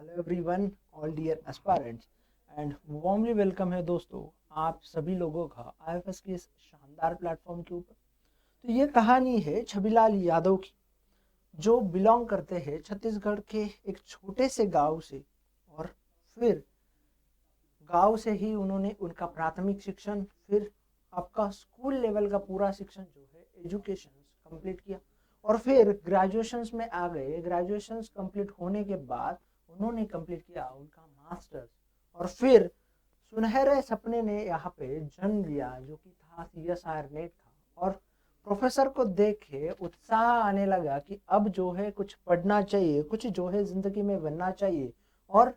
Hello everyone, all dear aspirants and warmly welcome है दोस्तों आप सभी लोगों का आईएफएस के इस शानदार प्लेटफॉर्म के ऊपर। तो ये कहानी है छबिलाल यादव की, जो बिलोंग करते हैं छत्तीसगढ़ के एक छोटे से गांव से। और फिर गांव से ही उन्होंने उनका प्राथमिक शिक्षण, फिर आपका स्कूल लेवल का पूरा शिक्षण जो है एजुकेशन कंप्लीट किया। और फिर ग्रेजुएशंस में आ गए। ग्रेजुएशंस कंप्लीट होने के बाद उन्होंने कंप्लीट किया उनका मास्टर्स। और फिर सुनहरे सपने ने यहाँ पे जन्म लिया, जो कि था सीएसआर नेट का। और प्रोफेसर को देख के उत्साह आने लगा कि अब जो है कुछ पढ़ना चाहिए, कुछ जो है जिंदगी में बनना चाहिए। और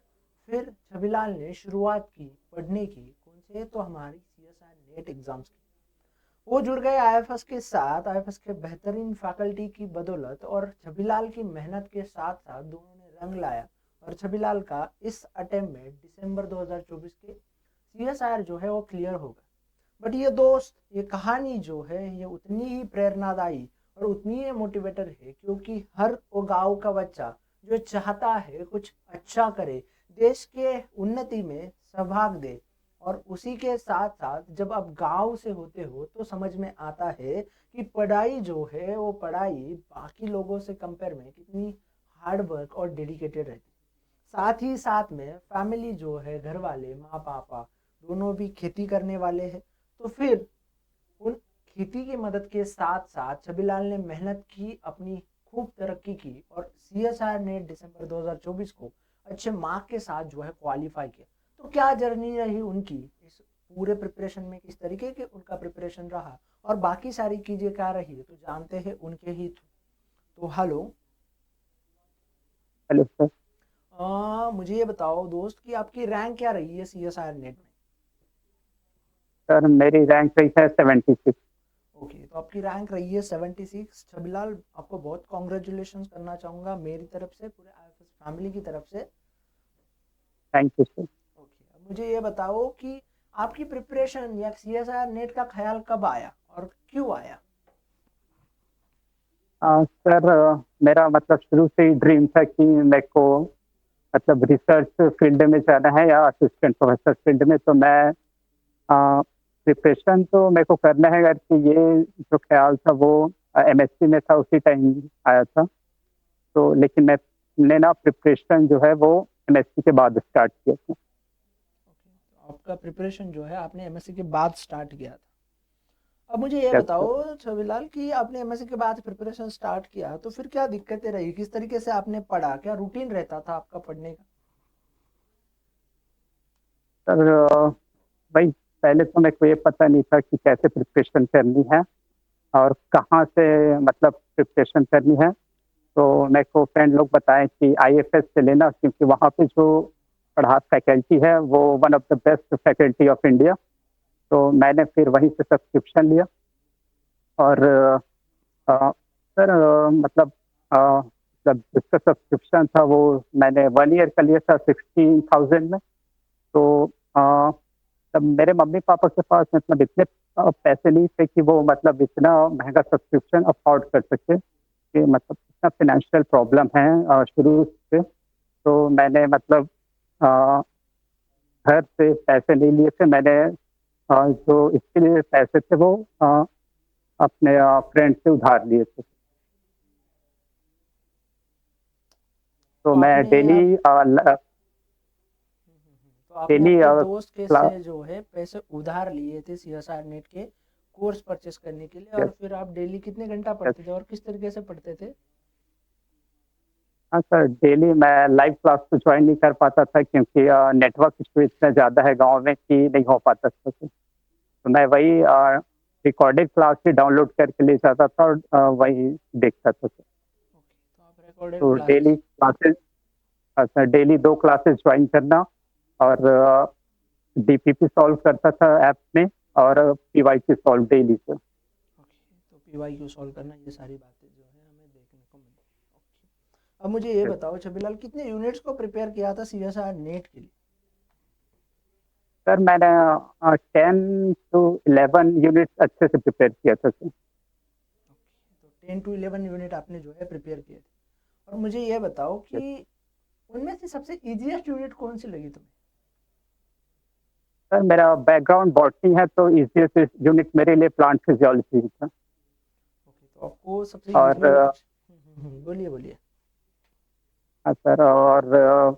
फिर छबिलाल ने शुरुआत की पढ़ने की, कौन से, तो हमारी सीएसआर नेट एग्जाम्स की। वो जुड़ गए आईएफएस के साथ, आईएफएस के बेहतरीन फैकल्टी की बदौलत। और छबिलाल की मेहनत के साथ साथ दोनों ने रंग लाया। और छबिलाल का इस अटेम्प्ट में दिसंबर 2024 के सीएसआर जो है वो क्लियर होगा। बट ये दोस्त, ये कहानी जो है ये उतनी ही प्रेरणादायी और उतनी ही मोटिवेटर है, क्योंकि हर वो गांव का बच्चा जो चाहता है कुछ अच्छा करे, देश के उन्नति में सहभाग दे। और उसी के साथ साथ जब आप गांव से होते हो तो समझ में आता है कि पढ़ाई जो है वो पढ़ाई बाकी लोगों से कंपेयर में कितनी हार्ड वर्क और डेडिकेटेड रहती है। साथ ही साथ में फैमिली जो है, घर वाले, माँ पापा दोनों भी खेती करने वाले हैं। तो फिर उन खेती की मदद के साथ साथ छबिलाल ने मेहनत की, अपनी खूब तरक्की की। और सीएसआर ने दिसंबर 2024 को अच्छे मार्क के साथ जो है क्वालिफाई किया। तो क्या जर्नी रही उनकी इस पूरे प्रिपरेशन में, किस तरीके के उनका प्रिपरेशन रहा और बाकी सारी चीजें क्या रही, तो जानते हैं उनके ही थ्रू। तो हेलो, हेलो सर। मुझे ये बताओ दोस्त कि आपकी रैंक क्या रही है सीएसआर नेट में। सर मेरी रैंक रही है 76। ओके, तो आपकी रैंक रही है 76। छबिलाल, आपको बहुत कॉन्ग्रेचुलेशन करना चाहूँगा मेरी तरफ से, पूरे आईएफएस फैमिली की तरफ से। Thank you sir. ओके, अब मुझे ये बताओ कि आपकी प्रिपरेशन या सीएसआर नेट का ख्याल कब आया और क्यों आया। सर मेरा मतलब शुरू से ही ड्रीम था कि मेरे को मतलब रिसर्च फील्ड में जाना है या असिस्टेंट प्रोफेसर फील्ड में। तो मैं प्रिपरेशन तो मेरे को करना है, अगर कि ये जो ख्याल था वो एमएससी में था, उसी टाइम आया था। तो लेकिन मैंने ना प्रिपरेशन जो है वो एमएससी के बाद स्टार्ट किया था। ओके, तो आपका प्रिपरेशन जो है आपने एमएससी के बाद स्टार्ट किया था। अब मुझे ये यस सर। बताओ छबिलाल कि आपने एमएससी के बाद प्रिपरेशन स्टार्ट किया, तो फिर क्या दिक्कतें रही, किस तरीके से आपने पढ़ा, क्या रूटीन रहता था आपका पढ़ने का। सर भाई, पहले तो मेरे को ये पता नहीं था कि कैसे प्रिपरेशन करनी है और कहाँ से मतलब प्रिपरेशन करनी है। तो मेरे को फ्रेंड लोग बताएं कि आईएफएस से लेना, क्योंकि वहाँ पे जो पढ़ा फैकल्टी है वो one of the best faculty of India. तो मैंने फिर वहीं से सब्सक्रिप्शन लिया। और सर मतलब जिसका सब्सक्रिप्शन था वो मैंने 1 ईयर का लिया था 16,000 में। तो अ, तब मेरे मम्मी पापा के पास मतलब इतने पैसे नहीं थे कि वो मतलब इतना महंगा सब्सक्रिप्शन अफोर्ड कर सके, कि मतलब इतना फाइनेंशियल प्रॉब्लम है शुरू से। तो मैंने मतलब अ, घर से पैसे नहीं लिए थे। मैंने जो इसके लिए पैसे थे वो अपने फ्रेंड से उधार लिए थे। तो तो मैं आपने डेली आप तो आपने डेली अपने दोस्त के क्लास। से जो है पैसे उधार लिए थे सीएसआर नेट के कोर्स परचेस करने के लिए, और फिर आप डेली कितने घंटा पढ़ते थे और किस तरीके से पढ़ते थे। हाँ सर, डेली मैं लाइव क्लास तो ज्वाइन नहीं कर पाता था, क्योंकि नेटवर्क इशू इतना ज़्यादा है गांव में कि नहीं हो पाता था। तो मैं वही रिकॉर्डेड क्लास ही डाउनलोड करके ले जाता था और वही देखता था सर। ओके, तो आप रिकॉर्डेड तो daily classes. Classes, sir daily 2 classes join करना और डीपीपी सॉल्व करता था ऐप में, और पीवाईक्यू सॉल्व डेली से। ओके, तो पीवाईक्यू सॉल्व करना, ये सारी बातें जो है हमें देखने को मिली। ओके, अब मुझे ये बताओ छबिलाल, कितने यूनिट्स को प्रिपेयर किया था सीएसआर नेट के लिए। सर मैंने 10 to 11 यूनिट्स अच्छे से प्रिपेयर किया था सर। ओके, तो 10 to 11 यूनिट आपने जो है प्रिपेयर किए थे। और मुझे ये बताओ कि उनमें से सबसे इजीएस्ट यूनिट कौन सी लगी तुम्हें? सर मेरा बैकग्राउंड बॉटनी है तो इजीएस्ट यूनिट मेरे लिए प्लांट फिजियोलॉजी था। ओके, तो आपको सबसे और इजी बोलिए बोलिए। हाँ सर, और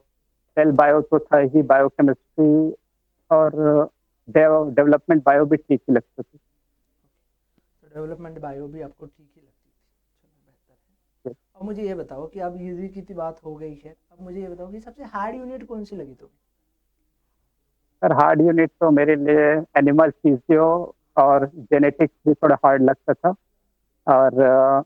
सेल बायो तो था ही, बायोकेमिस्ट्री और डेवलपमेंट बायो भी ठीक ही लगता था। तो डेवलपमेंट बायो भी आपको ठीक ही लगती थी, चलो बेहतर है। Yes। अब मुझे ये बताओ कि अब इजी की तो बात हो गई है, अब मुझे ये बताओ कि सबसे हार्ड यूनिट कौन सी लगी तुम्हें? सर हार्ड यूनिट तो मेरे लिए एनिमल फिजियो और जेनेटिक्स भी थोड़ा हार्ड लगता था। और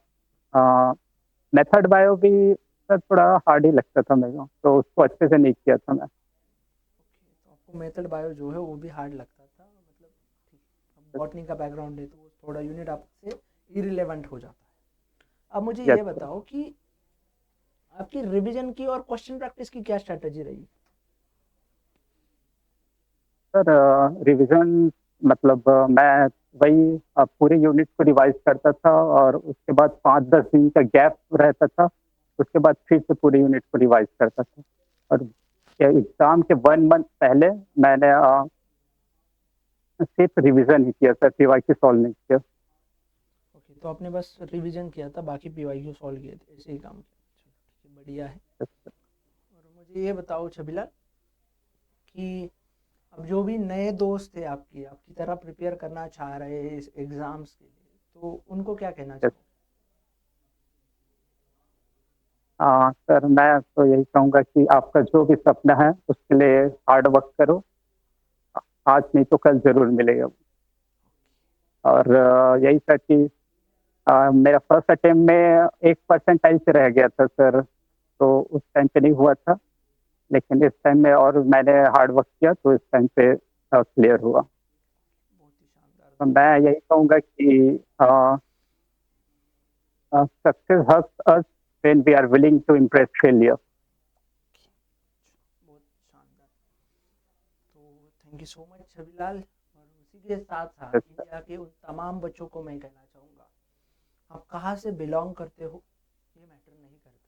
मेथड बायो भी सर थोड़ा हार्ड ही लगता था मेरे को, तो उसको अच्छे से नहीं किया था मैं। ओके, तो आपको मेथड बायो जो है वो भी हार्ड लगता था, मतलब ठीक। अब बॉटनी का बैकग्राउंड है तो वो थोड़ा यूनिट आपसे इरिलेवेंट हो जाता है। अब मुझे यस ये सर। बताओ कि आपकी रिवीजन की और क्वेश्चन प्रैक्टिस की क्या स्ट्रेटजी रही? सर रिवीजन मतलब मैं वही पूरे यूनिट को रिवाइज करता था और उसके बाद 5-10 दिन का गैप रहता था, उसके बाद फिर से पूरे यूनिट को रिवाइज करता था। और एग्जाम के 1 मंथ पहले मैंने सिर्फ रिवीजन ही किया सर, पीवाईक्यू सॉल्व नहीं किया। ओके, तो आपने बस रिवीजन किया था, बाकी पीवाईक्यू सॉल्व किए थे, ऐसे ही काम किया। चलो ठीक है, बढ़िया है। और मुझे ये बताओ छबिला कि अब जो भी नए दोस्त थे आपकी आपकी तरह प्रिपेयर करना चाह रहे हैं इस एग्जाम्स के लिए, तो उनको क्या कहना चाहोगे? सर मैं तो यही कहूँगा कि आपका जो भी सपना है उसके लिए हार्ड वर्क करो, आज नहीं तो कल जरूर मिलेगा। और यही था कि मेरा फर्स्ट अटेम्प्ट में 1% से रह गया था सर, तो उस टाइम पे नहीं हुआ था, लेकिन इस टाइम में और मैंने हार्ड वर्क किया तो इस टाइम पे क्लियर हुआ। बहुत ही शानदार तो दोस्त। मैं यही कहूँगा कि success hurts us when we are willing to impress failure. बहुत शानदार। तो thank you so much Chhavilal. और उसी के साथ साथ इंडिया के उन तमाम बच्चों को मैं कहना चाहूँगा, आप कहाँ से बिलोंग करते हो ये मैटर नहीं करता,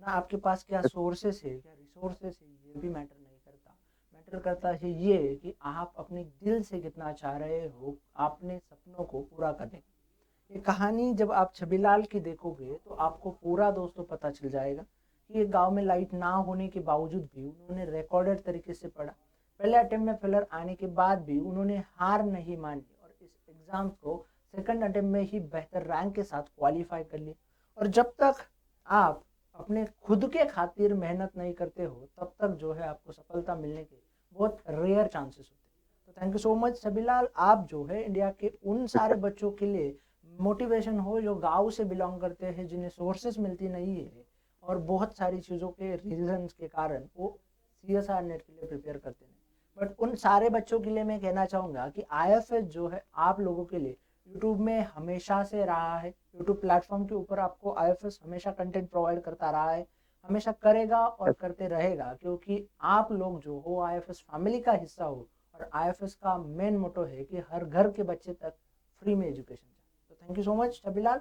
ना आपके पास क्या सोर्सेस है क्या रिसोर्सेस है ये भी मैटर नहीं करता। मैटर करता है ये कि आप अपने दिल से कितना चाह रहे हो अपने सपनों को पूरा करने का। ये कहानी जब आप छबीलाल की देखोगे तो आपको पूरा दोस्तों पता चल जाएगा कि ये गांव में लाइट ना होने के बावजूद भी उन्होंने रिकॉर्डेड तरीके से पढ़ा। पहले अटेम्प्ट में फेलर आने के बाद भी उन्होंने हार नहीं मानी और इस एग्जाम को सेकंड अटेम्प्ट में ही बेहतर रैंक के साथ क्वालिफाई कर लिया। और जब तक आप अपने खुद के खातिर मेहनत नहीं करते हो तब तक जो है आपको सफलता मिलने के बहुत रेयर चांसेस होते हैं। तो thank you so much Chhabilal, आप जो है इंडिया के उन सारे बच्चों के लिए मोटिवेशन हो जो गांव से बिलोंग करते हैं, जिन्हें सोर्सेस मिलती नहीं है और बहुत सारी चीज़ों के रीजंस के कारण वो सीएसआर नेट के लिए प्रिपेयर करते हैं। बट उन सारे बच्चों के लिए मैं कहना चाहूँगा कि आईएफएस जो है आप लोगों के लिए यूट्यूब में हमेशा से रहा है, यूट्यूब प्लेटफॉर्म के ऊपर आपको आईएफएस हमेशा कंटेंट प्रोवाइड करता रहा है, हमेशा करेगा और करते रहेगा, क्योंकि आप लोग जो हो आईएफएस फैमिली का हिस्सा हो। और आईएफएस का मेन मोटो है कि हर घर के बच्चे तक फ्री में एजुकेशन। तो thank you so much Chhabilal,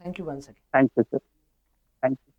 thank you once again. Thank you sir, thank you.